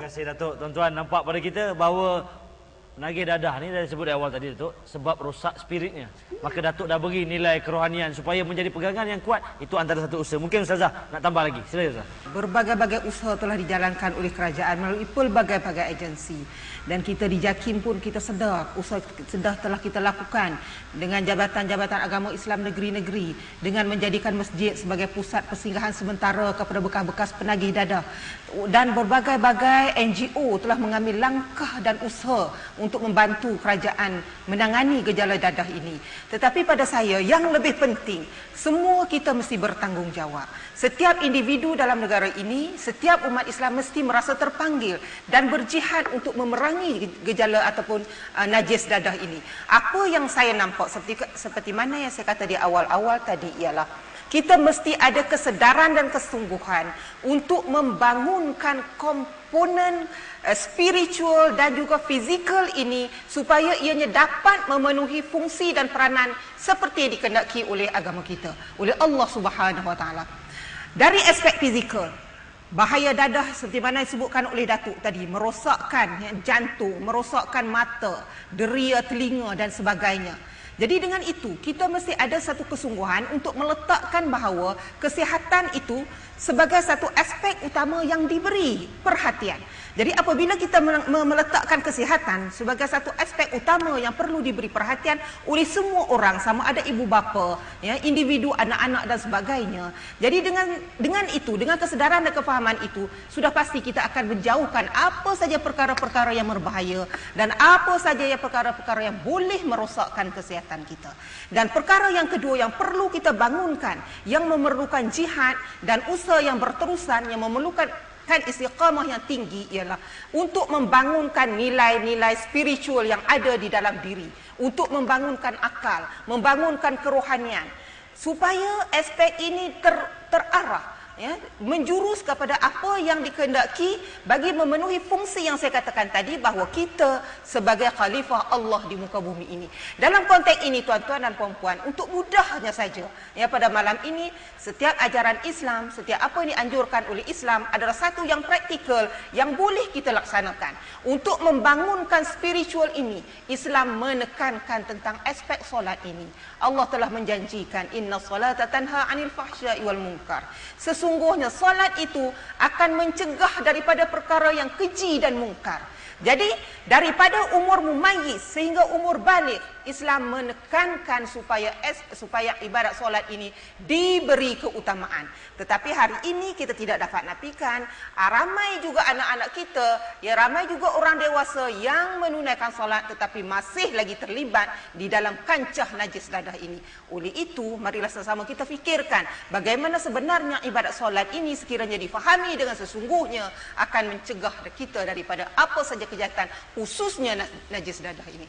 kasih Datuk. Tuan-tuan nampak pada kita bahawa menagih dadah ni dah disebut di awal tadi Datuk, sebab rosak spiritnya. Maka Datuk dah beri nilai kerohanian supaya menjadi pegangan yang kuat. Itu antara satu usaha. Mungkin Ustazah nak tambah lagi. Silakan Ustazah. Berbagai-bagai usaha telah dijalankan oleh kerajaan melalui pelbagai-bagai agensi. Dan kita di JAKIM pun kita sedar usaha sedar telah kita lakukan dengan jabatan-jabatan agama Islam negeri-negeri, dengan menjadikan masjid sebagai pusat persinggahan sementara kepada bekas-bekas penagih dadah. Dan berbagai-bagai NGO telah mengambil langkah dan usaha untuk membantu kerajaan menangani gejala dadah ini. Tetapi pada saya yang lebih penting, semua kita mesti bertanggungjawab. Setiap individu dalam negara ini, setiap umat Islam mesti merasa terpanggil dan berjihad untuk memerangi gejala ataupun najis dadah ini. Apa yang saya nampak seperti mana yang saya kata di awal-awal tadi ialah kita mesti ada kesedaran dan kesungguhan untuk membangunkan komponen spiritual dan juga fizikal ini supaya ianya dapat memenuhi fungsi dan peranan seperti yang dikehendaki oleh agama kita, oleh Allah Subhanahu Wa Taala. Dari aspek fizikal, bahaya dadah seperti mana disebutkan oleh Datuk tadi, merosakkan jantung, merosakkan mata, deria telinga dan sebagainya. Jadi dengan itu, kita mesti ada satu kesungguhan untuk meletakkan bahawa kesihatan itu sebagai satu aspek utama yang diberi perhatian. Jadi apabila kita meletakkan kesihatan sebagai satu aspek utama yang perlu diberi perhatian oleh semua orang, sama ada ibu bapa, ya, individu, anak-anak dan sebagainya. Jadi dengan itu, dengan kesedaran dan kefahaman itu, sudah pasti kita akan menjauhkan apa saja perkara-perkara yang berbahaya dan apa saja yang perkara-perkara yang boleh merosakkan kesihatan kita. Dan perkara yang kedua yang perlu kita bangunkan, yang memerlukan jihad dan usaha yang berterusan, yang memerlukan istiqamah yang tinggi, ialah untuk membangunkan nilai-nilai spiritual yang ada di dalam diri, untuk membangunkan akal, membangunkan kerohanian, supaya aspek ini terarah, ya, menjurus kepada apa yang dikehendaki bagi memenuhi fungsi yang saya katakan tadi, bahawa kita sebagai khalifah Allah di muka bumi ini. Dalam konteks ini tuan-tuan dan puan-puan, untuk mudahnya saja, ya, pada malam ini setiap ajaran Islam, setiap apa yang dianjurkan oleh Islam adalah satu yang praktikal yang boleh kita laksanakan. Untuk membangunkan spiritual ini, Islam menekankan tentang aspek solat ini. Allah telah menjanjikan, inna salata tanha 'anil fahsya'i wal munkar. Sesungguhnya solat itu akan mencegah daripada perkara yang keji dan mungkar. Jadi daripada umur mumayyiz sehingga umur baligh, Islam menekankan supaya ibadat solat ini diberi keutamaan. Tetapi hari ini kita tidak dapat nafikan, ramai juga anak-anak kita, ya, ramai juga orang dewasa yang menunaikan solat tetapi masih lagi terlibat di dalam kancah najis dadah ini. Oleh itu, marilah sama-sama kita fikirkan bagaimana sebenarnya ibadat solat ini sekiranya difahami dengan sesungguhnya akan mencegah kita daripada apa saja kejahatan, khususnya najis dadah ini.